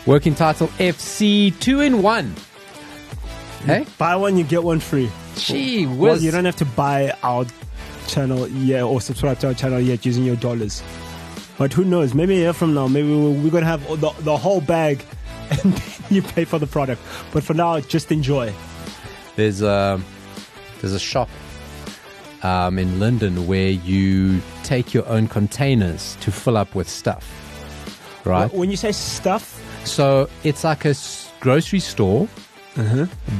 Working title FC 2-in-1. Hey? Buy one, you get one free. Gee whiz. Well, you don't have to buy our channel yet or subscribe to our channel yet using your dollars. But who knows? Maybe a year from now, maybe we're going to have the whole bag and then you pay for the product. But for now, just enjoy. There's a shop in London where you take your own containers to fill up with stuff. Right? When you say stuff? So it's like a grocery store,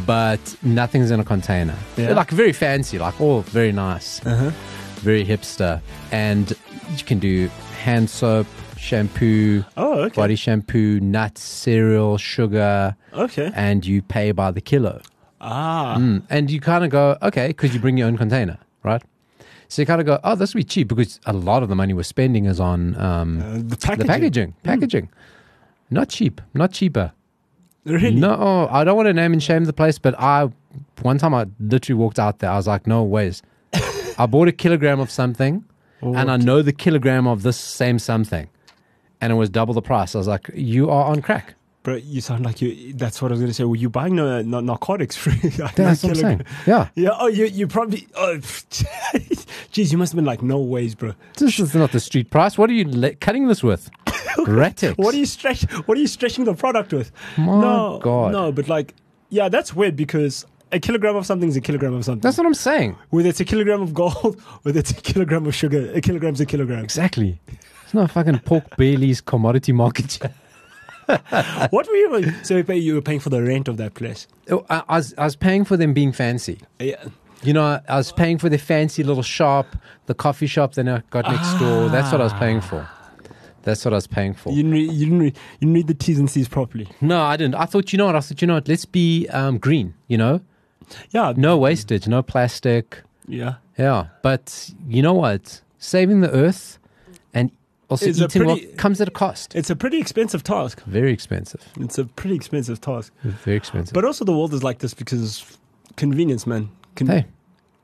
but nothing's in a container. Yeah. Like very fancy, like all very nice, very hipster. And you can do hand soap, shampoo, body shampoo, nuts, cereal, sugar. Okay. And you pay by the kilo. And you kind of go, okay, because you bring your own container, right? So you kind of go, oh, this will be cheap because a lot of the money we're spending is on the packaging. Not cheap, not cheaper. Really? No, I don't want to name and shame the place, but one time I literally walked out there. I was like, no ways. I bought a kilogram of something, and I know the kilogram of this same something, and it was double the price. I was like, you are on crack. Bro, you sound like you. That's what I was going to say. Were you buying narcotics free? That's what I'm saying. Yeah. Yeah. Oh, you probably. Oh, geez, you must have been like, no ways, bro. This is not the street price. What are you cutting this with? Ratix. What are you stretching the product with? My God. No, but like, yeah, that's weird because a kilogram of something is a kilogram of something. That's what I'm saying. Whether it's a kilogram of gold, whether it's a kilogram of sugar, a kilogram's a kilogram. Exactly. It's not fucking pork Bailey's commodity market. What were you? So you were paying for the rent of that place? I was paying for them being fancy. Yeah. You know, I was paying for the fancy little shop, the coffee shop that I got next door. That's what I was paying for. You didn't read the T's and C's properly. No, I didn't. I thought, you know what? Let's be green, you know? Yeah. No wastage, no plastic. Yeah. Yeah. But you know what? Saving the earth and also eating comes at a cost. It's a pretty expensive task. Very expensive. It's a pretty expensive task. Very expensive. But also the world is like this because convenience, man. Hey.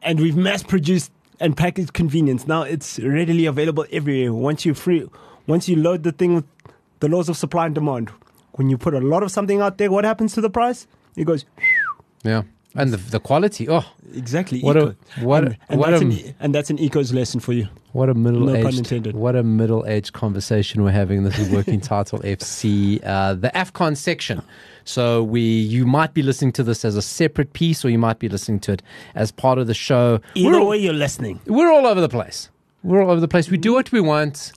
And we've mass-produced and packaged convenience. Now it's readily available everywhere. Once you load the thing with the laws of supply and demand, when you put a lot of something out there, what happens to the price? It goes... Yeah. And the quality, exactly. And that's an eco's lesson for you. What a middle-aged conversation we're having. This is Working Title FC, the AFCON section. So you might be listening to this as a separate piece, or you might be listening to it as part of the show. Either way you're listening. We're all over the place. We do what we want.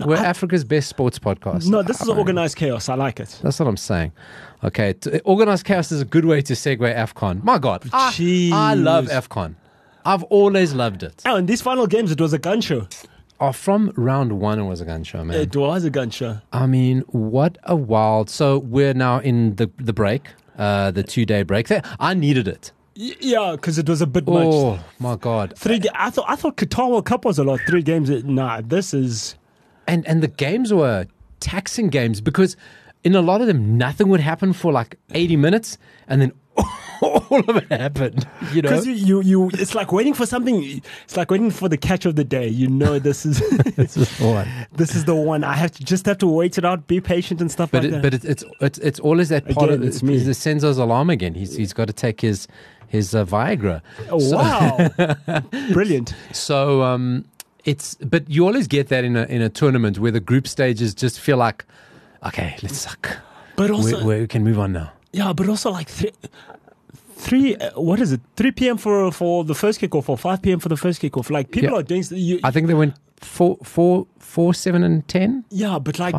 We're Africa's best sports podcast. No, this is organized chaos. I like it. That's what I'm saying. Okay, organized chaos is a good way to segue AFCON. My God, I love AFCON. I've always loved it. Oh, in these final games, it was a gun show. Oh, from round one, it was a gun show, man. It was a gun show. I mean, what a wild... So we're now in the break, the 2-day break. I needed it. Yeah, because it was a bit much. Oh, my God. I thought Qatar World Cup was a lot. 3 games. Nah, this is... And the games were taxing games because in a lot of them, nothing would happen for like 80 minutes and then all of it happened, you know? Because you it's like waiting for something. It's like waiting for the catch of the day. You know, this is this is the one. This is the one. I have to wait it out, be patient and stuff like that. But it's always that part again, of it's me. The Senzo's alarm again. He's got to take his Viagra. Oh, wow. Brilliant. So, but you always get that in a tournament where the group stages just feel like, okay, let's suck. But also, we can move on now. Yeah, but also like what is it? 3 p.m. for the first kickoff or 5 p.m. for the first kickoff. Like people are doing. I think they went 4, 7, and 10. Yeah, but like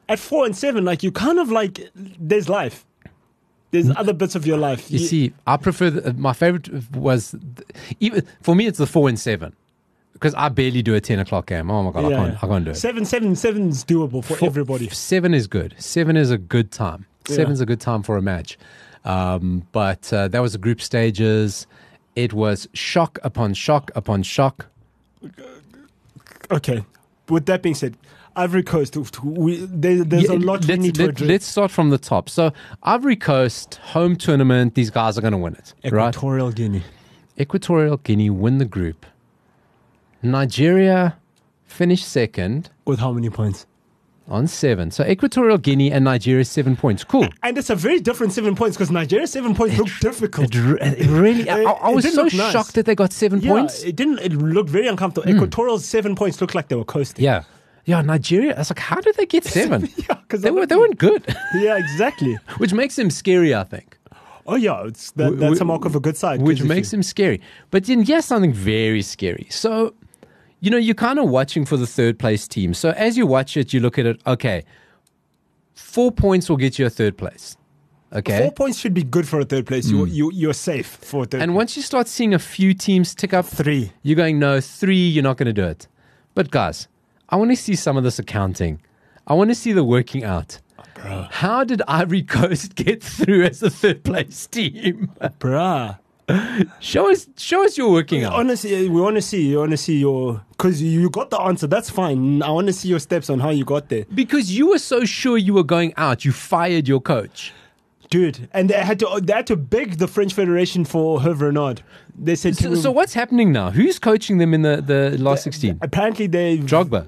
at 4 and 7, like you kind of like there's life. There's other bits of your life. You see, I prefer my favorite was even for me. It's the 4 and 7. Because I barely do a 10 o'clock game. Oh my God, I can't do it. 7's doable for everybody. 7 is good. 7 is a good time. 7's a good time for a match. But that was the group stages. It was shock upon shock upon shock. Okay. With that being said, Ivory Coast, there's a lot we need to address. Let's start from the top. So Ivory Coast, home tournament, these guys are going to win it. Equatorial Guinea. Equatorial Guinea win the group. Nigeria finished second. With how many points? On 7. So Equatorial Guinea and Nigeria 7 points. Cool. And it's a very different 7 points because Nigeria's 7 points looked difficult. It really, I was so shocked that they got 7 points. It didn't. It looked very uncomfortable. Equatorial's 7 points looked like they were coasting. Yeah. Yeah, Nigeria, I was like, how did they get 7? Yeah, because they weren't good. Yeah, exactly. Which makes them scary, I think. Oh, yeah, that's a mark of a good side. Which makes them scary. But then, yes, something very scary. So, you're kind of watching for the third place team. So as you watch it, you look at it, okay, 4 points will get you a third place. Okay. 4 points should be good for a third place. You're safe for a third And place. once you start seeing a few teams tick up 3, you're going, no, 3, you're not going to do it. But guys, I want to see some of this accounting. I want to see the working out. Bruh. How did Ivory Coast get through as a third place team? Bruh. Show us your working out. Honestly, we want to see. You want to see your, because you got the answer. That's fine. I want to see your steps on how you got there, Because you were so sure you were going out, you fired your coach. dude. And they had to beg the French Federation for Hervé Renard. They said, So what's happening now? Who's coaching them in the last 16? apparently they Drogba.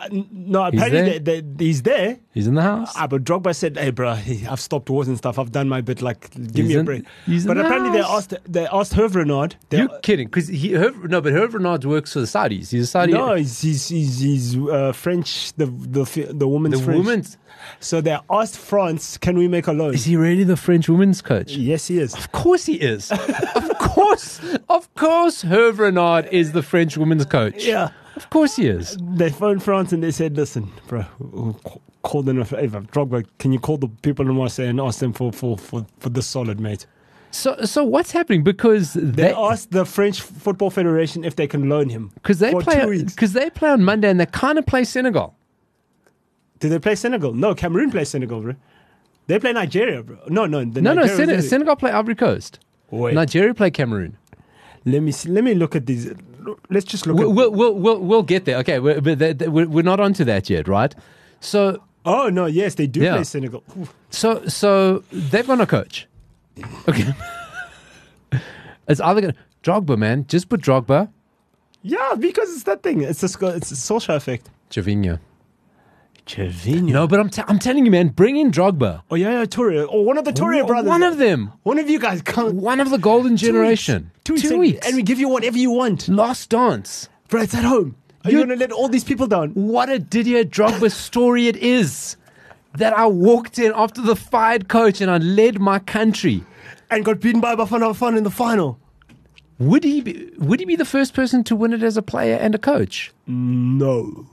No, apparently he's there. He's in the house. But Drogba said, "Hey, bro, I've stopped wars and stuff. I've done my bit. Like, give me a break." But apparently they asked Hervé Renard. You're kidding? Because but Hervé Renard works for the Saudis. He's a Saudi. No, he's French. The woman's the French. women's. So they asked France, "Can we make a loan?" Is he really the French women's coach? Yes, he is. Of course he is. of course, Hervé Renard is the French women's coach. Yeah. Of course he is. They phoned France and they said, "Listen, bro, we'll call them a favor. Drogba, can you call the people in Marseille and ask them for this solid, mate?" So what's happening? Because they asked the French Football Federation if they can loan him because they for 2 weeks. Because they play on Monday and they kind of play Senegal. Did they play Senegal? No, Cameroon plays Senegal, bro. They play Nigeria, bro. No. Senegal play Ivory Coast. Wait. Nigeria play Cameroon. Let me see. Let me look at these. Let's just look. We'll get there. Okay, we're not onto that yet, right? So. Oh no! Yes, they do play Senegal. So they've got no coach. Okay. It's either going Drogba, man. Just put Drogba. Yeah, because it's that thing. It's a social effect. Javinho. No, but I'm telling you, man. Bring in Drogba. Oh yeah, Touré. Or one of the Touré brothers. One of them. One of you guys come. One of the golden generation. 2 weeks. And we give you whatever you want. Last dance. Bro, it's at home. Are you going to let all these people down? What a Didier Drogba story it is. That I walked in after the fired coach and I led my country. And got beaten by Bafana Bafana in the final. Would he be the first person to win it as a player and a coach? No.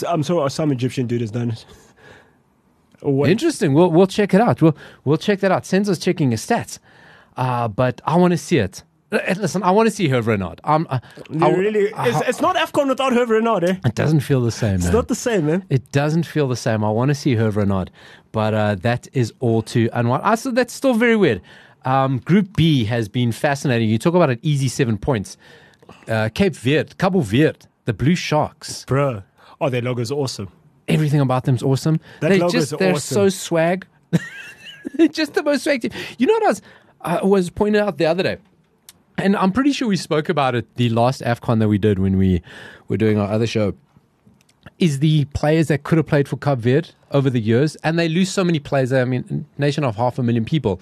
I'm sorry, some Egyptian dude has done it. Interesting. We'll check it out. We'll check that out. Senzo's checking his stats. But I want to see it. Listen, I want to see Hervé Renard. It's not AFCON without Hervé Renard, eh? It doesn't feel the same, man. It's not the same, man. It doesn't feel the same. I want to see Hervé Renard. But that is all too unwind. So that's still very weird. Group B has been fascinating. You talk about an easy 7 points. Cabo Verde, the Blue Sharks. Bro. Oh, their logo's awesome. Everything about them's awesome. They're awesome. so swag. They're just the most swag team. You know what I was pointing out the other day? And I'm pretty sure we spoke about it the last AFCON that we did when we were doing our other show. Is the players that could have played for Cape Verde over the years. And they lose so many players. I mean, nation of 500,000 people.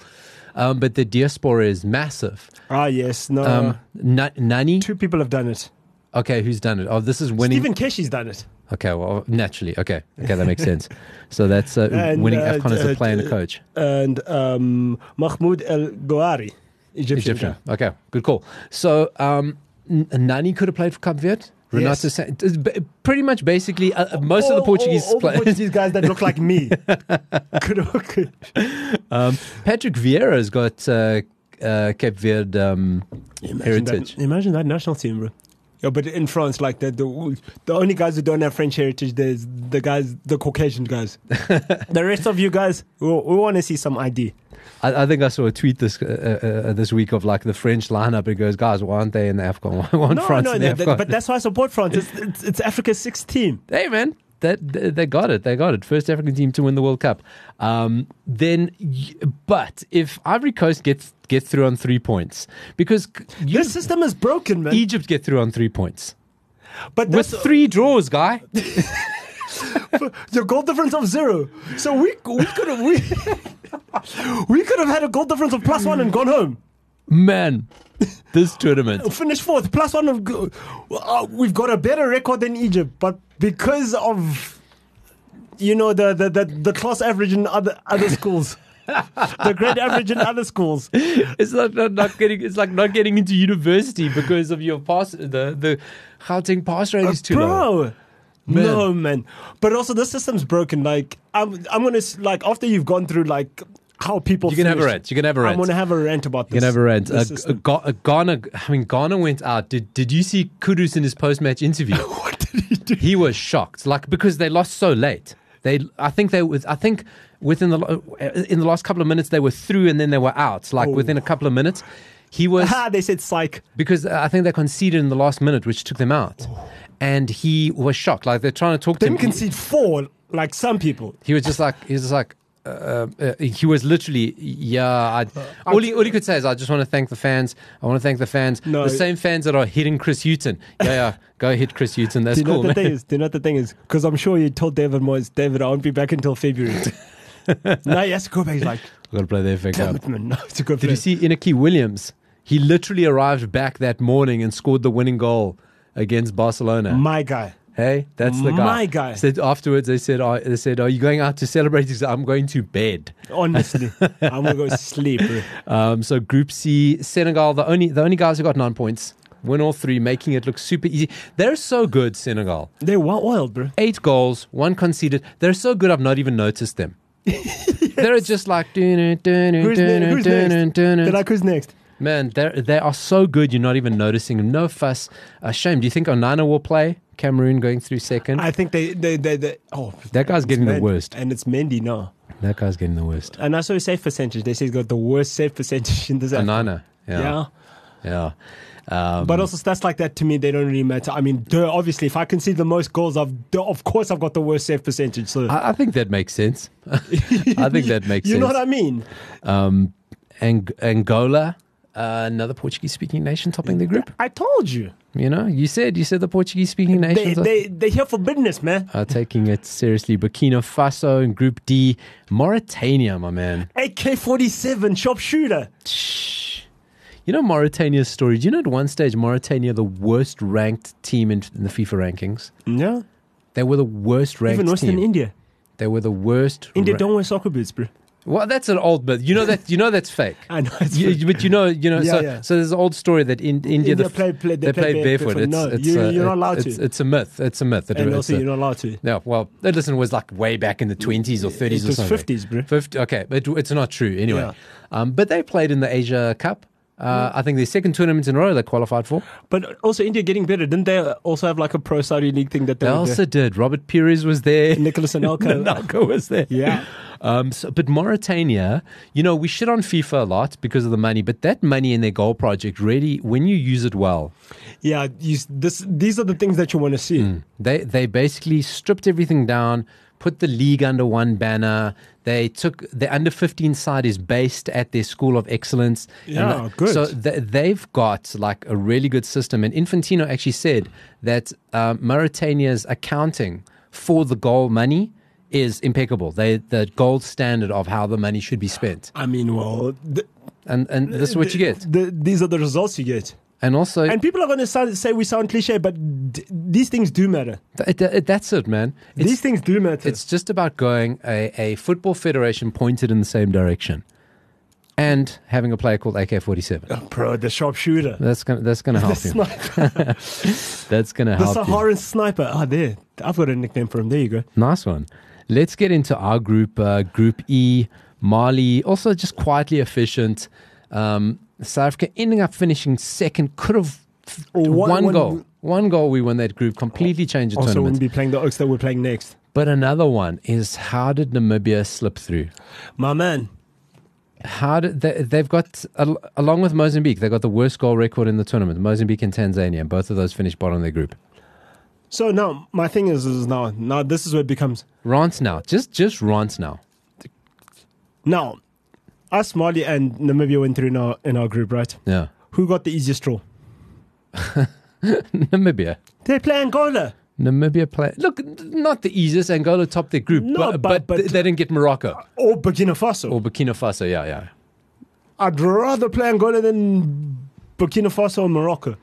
But the diaspora is massive. Ah, yes. No. Nani? 2 people have done it. Okay, who's done it? Oh, this is winning. Stephen Keshi's done it. Okay, well, naturally. Okay, that makes sense. So that's winning AFCON as a player and a coach. And Mahmoud El Gouari, Egyptian. Okay, good call. So Nani could have played for Cape Verde. Renato pretty much basically most of the Portuguese all players. the Portuguese guys that look like me. Patrick Vieira's got Cape Verde heritage. Imagine that national team, bro. Yeah, but in France, like the only guys who don't have French heritage, there's the Caucasian guys. The rest of you guys, we want to see some ID. I think I saw a tweet this week of like the French lineup. It goes, guys, why aren't they in the AFCON? Why aren't France in the AFCON? But that's why I support France. It's Africa's 6th team. Hey, man. They got it. They got it. First African team to win the World Cup. But if Ivory Coast gets through on 3 points, because the system is broken, man. Egypt get through on 3 points, but with 3 draws, guy. Your goal difference of 0. So we could have had a goal difference of +1 and gone home. Man, this tournament. Finish 4th, +1 of. We've got a better record than Egypt, but because of the class average in other schools. The grade average in other schools. It's like not getting into university because of your pass. The Gauteng pass rate is too low. Man. No, man. But also the system's broken. Like I'm gonna like after you've gone through like how people. You can have a rant. I'm gonna have a rant about this. You can have a rant. Ghana went out. Did you see Kudus in his post-match interview? What did he do? He was shocked, like because they lost so late. I think within in the last couple of minutes they were through and then they were out. Like within a couple of minutes, he was. They said psych because I think they conceded in the last minute, which took them out, and he was shocked. Like they're trying to talk to him. They didn't concede 4 like some people. He was just like he was literally all he could say is I just want to thank the fans. I want to thank the fans. No. The same fans that are hitting Chris Hutton. Yeah, go hit Chris Hutton. That's cool, man. Do you know what the thing is? Because I'm sure you told David Moyes, David, I won't be back until February. Now he has to go back. He's like, I've got to play the FA Cup. No, it's a good Did you see Inaki Williams? He literally arrived back that morning and scored the winning goal against Barcelona. My guy. Hey, that's the guy. My guy. Said afterwards, they said, are you going out to celebrate? He said, I'm going to bed. Honestly, I'm going to go sleep. Bro. So Group C, Senegal, the only guys who got 9 points. Win all 3, making it look super easy. They're so good, Senegal. They're wild, bro. 8 goals, 1 conceded. They're so good, I've not even noticed them. They're just like... Who's next? They're like, who's next? Man, they are so good, you're not even noticing them. No fuss. Shame. Do you think Onana will play? Cameroon going through second? I think they that guy's getting the worst. And it's Mendy now. That guy's getting the worst. And I saw his save percentage. They say he's got the worst save percentage in the South. Onana. Yeah. But also stats like that to me, they don't really matter. I mean, obviously, if I can see the most goals, of course I've got the worst save percentage. So I think that makes sense. I think that makes sense. You know what I mean? Angola, another Portuguese-speaking nation topping the group. I told you. You know, you said the Portuguese-speaking nations they're here for business, man. Are taking it seriously. Burkina Faso in Group D. Mauritania, my man. AK-47 sharpshooter. You know Mauritania's story. Do you know at one stage Mauritania the worst ranked team in the FIFA rankings? Yeah. They were the worst ranked Even worse team. than India. They were the worst. India don't wear soccer boots, bro. Well, that's an old myth. You know that's fake. I know, but you know. Yeah, so there's an old story that in India they play barefoot. You're not allowed to. It's a myth. It's a myth. And also you're not allowed to. No, well, listen, was like way back in the 20s or 30s or something. It was 50s, bro. 50. Okay, but it's not true anyway. Yeah. But they played in the Asia Cup. I think their second tournament in a row they qualified for. But also India getting better. Didn't they also have like a pro Saudi league thing that they also did? Robert Pires was there. Nicholas Anelka was there. Yeah. But Mauritania, we shit on FIFA a lot because of the money, but that money in their goal project really, when you use it well. Yeah, these are the things that you want to see. They basically stripped everything down, put the league under one banner. They took the under 15 side is based at their school of excellence. Yeah, good. So they've got like a really good system. And Infantino actually said that Mauritania's accounting for the goal money is impeccable. The gold standard of how the money should be spent. I mean, well, and this is what you get. These are the results you get. And also, and people are going to say we sound cliche, but these things do matter. That's it, man. These things do matter. It's just about going a football federation pointed in the same direction, and having a player called AK-47. Oh, bro, the sharpshooter. That's gonna help the you. Sniper. That's gonna help. The Saharan sniper. There. I've got a nickname for him. There you go. Nice one. Let's get into our group. Group E. Mali, also just quietly efficient. South Africa ending up finishing second. Could have one goal. One goal we won that group. Completely changed the also tournament. wouldn't be playing the Oaks that we're playing next. But another one is, how did Namibia slip through? My man. How did they've got, along with Mozambique, they got the worst goal record in the tournament. Mozambique and Tanzania, and both of those finished bottom of their group. So now, my thing is now this is where it becomes... Rant now. Just rant now. Now, us, Mali, and Namibia went through in our group, right? Yeah. Who got the easiest draw? Namibia. They play Angola. Namibia play. Look, not the easiest. Angola topped their group, No, but they didn't get Morocco. Or Burkina Faso. Or Burkina Faso, yeah. I'd rather play Angola than Burkina Faso or Morocco.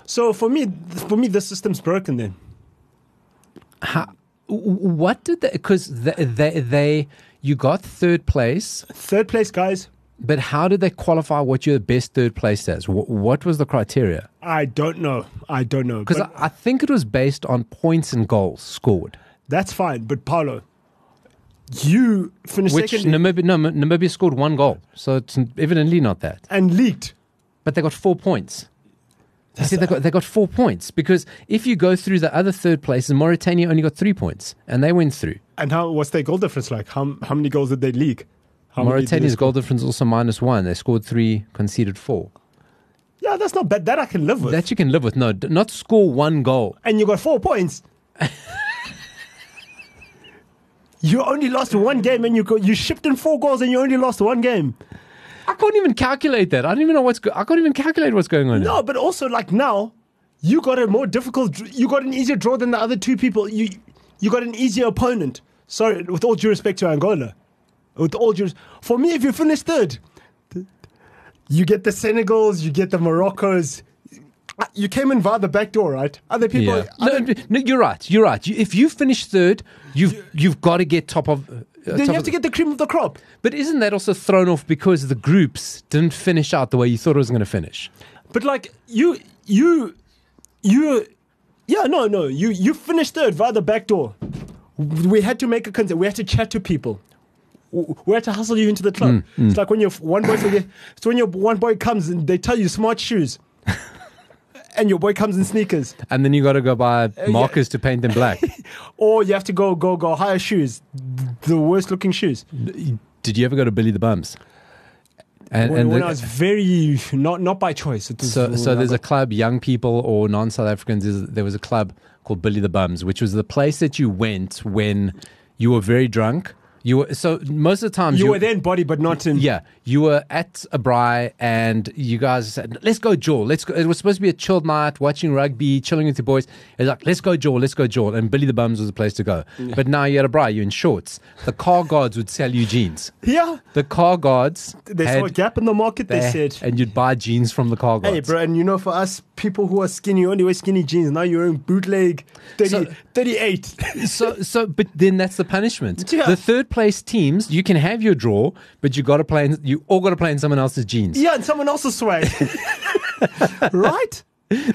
So for me, the system's broken then. What did they... Because you got third place. Third place, guys. But how did they qualify what your best third place as? What was the criteria? I don't know. Because I think it was based on points and goals scored. That's fine. But Paulo, you finished second. Namibia scored 1 goal. So it's evidently not that. And leaked. But they got 4 points. You see, they got 4 points. Because if you go through the other third places, Mauritania only got 3 points. And they went through. And what's their goal difference like? How many goals did they leak? Mauritania's goal difference also -1. They scored 3, conceded 4. Yeah, that's not bad. That I can live with. That you can live with. No, not score 1 goal. And you got 4 points. You only lost 1 game and you shipped in 4 goals and you only lost 1 game. I can't even calculate that. I don't even know I can't even calculate what's going on. No, but also like now, you got a more difficult. You got an easier draw than the other 2 people. You got an easier opponent. Sorry, with all due respect to Angola. For me, if you finish third, you get the Senegals, you get the Moroccos. You came in via the back door, right? Other people. Yeah. No, you're right. If you finish third, you've got to get top of. Then you have to get the cream of the crop. But isn't that also thrown off because the groups didn't finish out the way you thought it was going to finish? But like you finished third via the back door. We had to make a consent. We had to chat to people. We had to hustle you into the club. It's like when your one boy comes and they tell you smart shoes, and your boy comes in sneakers, and then you got to go buy markers to paint them black, or you have to go hire shoes, the worst looking shoes. Did you ever go to Billy the Bums? And when I was very not by choice. So there's a club, young people or non-South Africans. There was a club called Billy the Bums, which was the place that you went when you were very drunk. So most of the time you were then body, but not in. Yeah, you were at a braai and you guys said, "Let's go, jaw. Let's go." It was supposed to be a chilled night, watching rugby, chilling with your boys. It was like, "Let's go, jaw. Let's go, jaw." And Billy the Bums was the place to go. Yeah. But now you're at a braai, you're in shorts. The car guards would sell you jeans. Yeah, the car guards. They saw a gap in the market. They said, and you'd buy jeans from the car guards. Hey, bro, and for us people who are skinny, you only wear skinny jeans. Now you're wearing bootleg 38. But then that's the punishment. Yeah. The third place teams, you can have your draw, but you all got to play in someone else's jeans. Yeah, and someone else's swag. Right?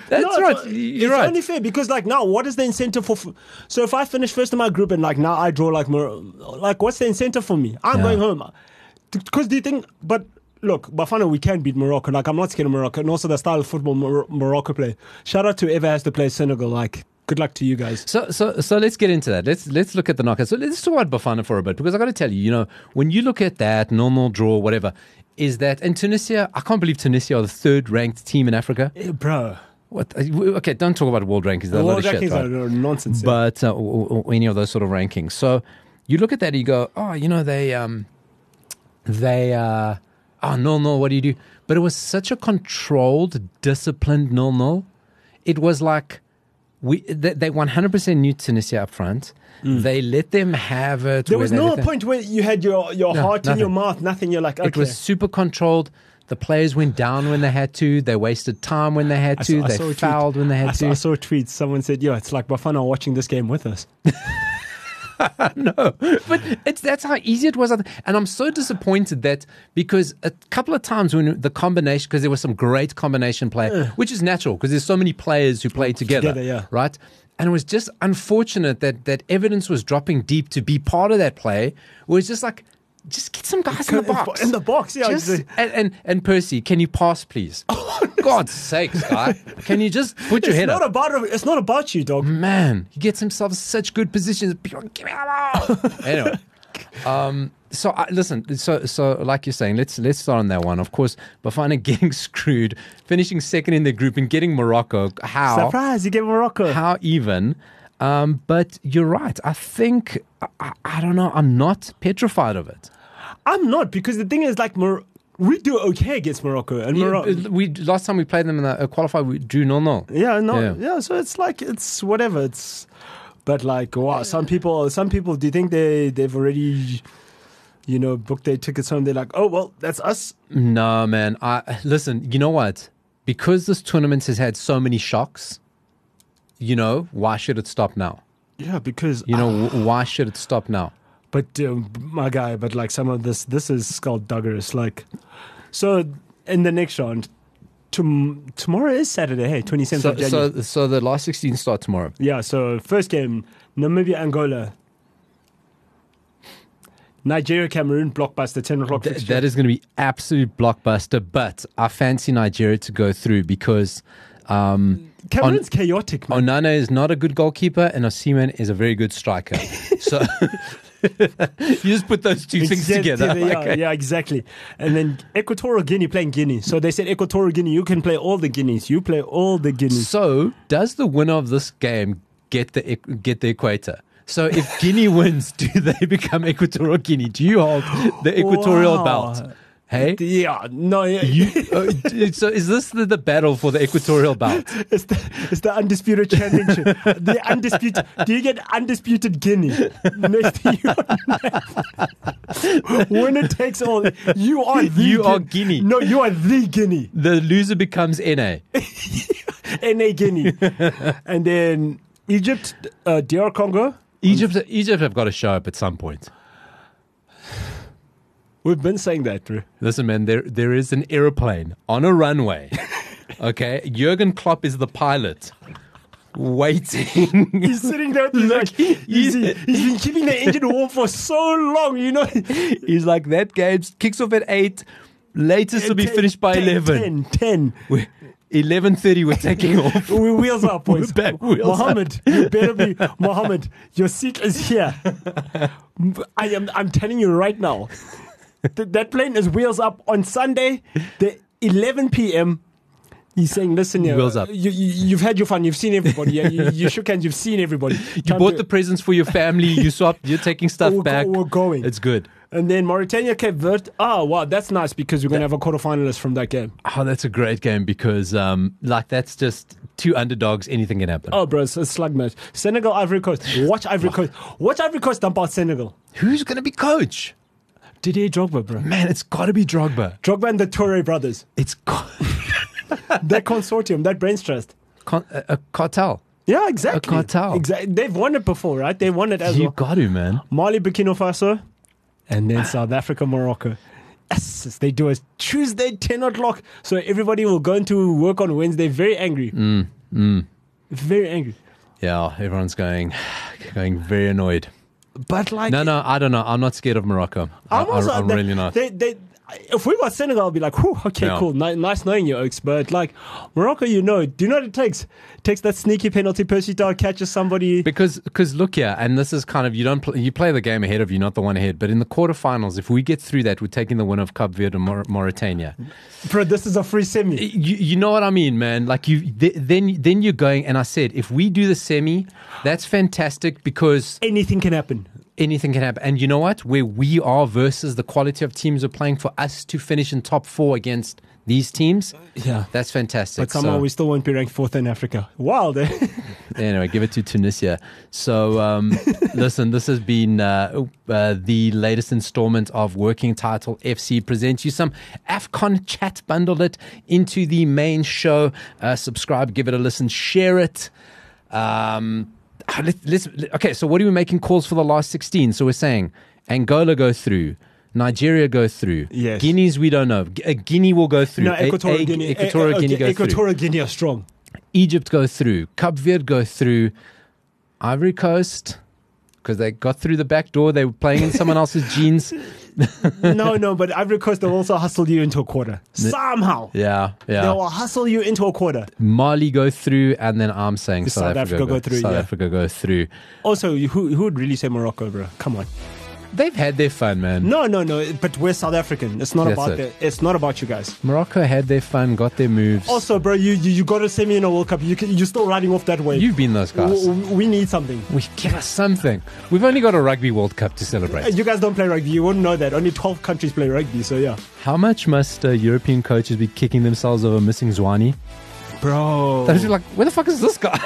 That's right. You're right. It's only fair because now, what is the incentive for? So if I finish first in my group and now I draw what's the incentive for me? I'm going home. Because do you think? But look, Bafana, we can beat Morocco. I'm not scared of Morocco, and also the style of football Morocco play. Shout out to whoever has to play Senegal. Good luck to you guys. So let's get into that. Let's look at the knockouts. So let's talk about Bafana for a bit because I got to tell you, when you look at that normal draw, whatever, is that in Tunisia? I can't believe Tunisia are the 3rd ranked team in Africa. Bro. What? Okay, don't talk about world rankings. They're a lot of shit. World rankings are nonsense. But or any of those sort of rankings. So you look at that and you go, oh, they 0-0. What do you do? But it was such a controlled, disciplined 0-0. It was like. They 100% knew Tunisia up front. They let them have it. There was no point where you had your heart in your mouth, nothing. You're like, okay. It was super controlled. The players went down when they had to. They wasted time when they had to. They fouled when they had to. I saw a tweet. Someone said, it's like Bafana watching this game with us. No, but that's how easy it was. And I'm so disappointed that because a couple of times when the combination, because there was some great combination play, which is natural because there's so many players who play together, right? And it was just unfortunate that evidence was dropping deep to be part of that play. Where it's just like, just get some guys in the box. In the box, yeah. And Percy, can you pass, please? God's sakes, guy. Can you just put your head up? It's not about you, dog. Man, he gets himself in such good positions. Give me the ball. Anyway, listen. So like you're saying, let's start on that one. Of course, Bafana getting screwed, finishing second in the group and getting Morocco. How? Surprise, you get Morocco. How even? But you're right. I think, I don't know, I'm not petrified of it. I'm not, because the thing is, we do okay against Morocco. And Last time we played them in the qualifier, we drew 0-0. Yeah. So it's like, it's whatever. But like, wow, some people, do you think they've already, booked their tickets home? They're like, oh, well, that's us. No, man. Listen, you know what? Because this tournament has had so many shocks, why should it stop now? Yeah, because... why should it stop now? But, my guy, like some of this is skullduggerous. Like, so in the next round, tomorrow is Saturday, hey, 27th of January. So the last 16 start tomorrow. Yeah, so first game, Namibia, Angola. Nigeria, Cameroon, blockbuster, 10 o'clock fixture. That is going to be absolute blockbuster, but I fancy Nigeria to go through because... Cameroon's chaotic, man. Onana is not a good goalkeeper and Osimhen is a very good striker. So you just put those two things together. Yeah, exactly. And then Equatorial Guinea playing Guinea. So they said Equatorial Guinea, you can play all the Guineas. You play all the Guineas. So does the winner of this game get the equator? So if Guinea wins, do they become Equatorial Guinea? Do you hold the equatorial belt? Hey? Yeah, no. So is this the battle for the equatorial belt? It's the undisputed championship. Do you get undisputed Guinea next to you? Winner takes all. You are Guinea. No, you are the Guinea. The loser becomes NA. NA Guinea. And then Egypt, DR Congo. Egypt have got to show up at some point. We've been saying that, bro. Listen, man, there is an aeroplane on a runway. Okay? Jurgen Klopp is the pilot. Waiting. He's sitting there. He's been keeping the engine warm for so long, He's like, that game kicks off at 8. Latest will be finished by 11. 10. 11:30, we're taking off. We're wheels up, boys. We're back, wheels Mohammed, up. You better be Mohammed. Your seat is here. I'm telling you right now. That plane is wheels up on Sunday, the 11 p.m. He's saying, listen, wheels up. You've had your fun. You've seen everybody. Yeah? You shook hands. You've seen everybody. You bought the presents for your family. You swapped. You're taking stuff back. We're going. It's good. And then Mauritania, Cape Verde. Oh, wow. That's nice because we're going to have a quarterfinalist from that game. Oh, that's a great game because that's just two underdogs. Anything can happen. Oh, bro. It's a slug match. Senegal, Ivory Coast. Watch Ivory Coast. Watch Ivory Coast dump out Senegal. Who's going to be coach? Didier Drogba, bro. Man, it's got to be Drogba. Drogba and the Touré brothers. It's got... that consortium, that brains trust. A cartel. Yeah, exactly. A cartel. Exactly. They've won it before, right? They won it as well. You got to, man. Mali, Burkina Faso, and then South Africa, Morocco. Yes, they do it Tuesday, 10 o'clock. So everybody will go into work on Wednesday very angry. Very angry. Yeah, everyone's going very annoyed. But like... No, I don't know. I'm not scared of Morocco. I'm really not. If we got Senegal, I'll be like, whew, okay, yeah. Cool. Nice knowing you, Oaks. But like, Morocco, do you know what it takes? It takes that sneaky penalty. Percy Tau catches somebody. Because look here, and this is kind of, you play the game ahead of you, not the one ahead. But in the quarterfinals, if we get through that, we're taking the winner of Cape Verde and Mauritania. Bro, this is a free semi. You know what I mean, man? Like then you're going, and I said, if we do the semi, that's fantastic because... anything can happen. Anything can happen. And you know what? Where we are versus the quality of teams are playing, for us to finish in top 4 against these teams, yeah, that's fantastic. But somehow we still won't be ranked 4th in Africa. Wild, eh? Anyway, give it to Tunisia. So, listen, this has been the latest installment of Working Title FC Presents. You some AFCON chat, bundle it into the main show. Subscribe, give it a listen, share it. Okay, so what are we making calls for the last 16? So we're saying Angola go through, Nigeria go through. Yes. Guineas, we don't know. Guinea will go through. No, Equatorial Guinea. Equatorial Guinea go through. Equatorial Guinea are strong. Egypt go through. Cape Verde go through. Ivory Coast, because they got through the back door. They were playing in someone else's jeans. No, but Ivory Coast, they'll also hustle you into a quarter. Somehow. Yeah. They will hustle you into a quarter. Mali go through, and then I'm saying South Africa go through. South Africa go through. Also, who would really say Morocco, bro? Come on. They've had their fun, man. No. But we're South African. It's not That's about it. It's not about you guys. Morocco had their fun, got their moves. Also, bro, you got to send me in a World Cup. You're still riding off that wave. You've been those guys. We need something. Give us something. We've only got a Rugby World Cup to celebrate. You guys don't play rugby. You wouldn't know that. Only 12 countries play rugby. So yeah. How much must European coaches be kicking themselves over missing Zwane? Bro. They're just like, where the fuck is this guy?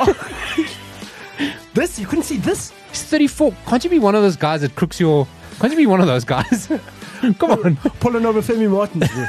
This? You couldn't see this? He's 34. Can't you be one of those guys that crooks your... Can't you be one of those guys? Come on. Pulling over Femi Martins, bro.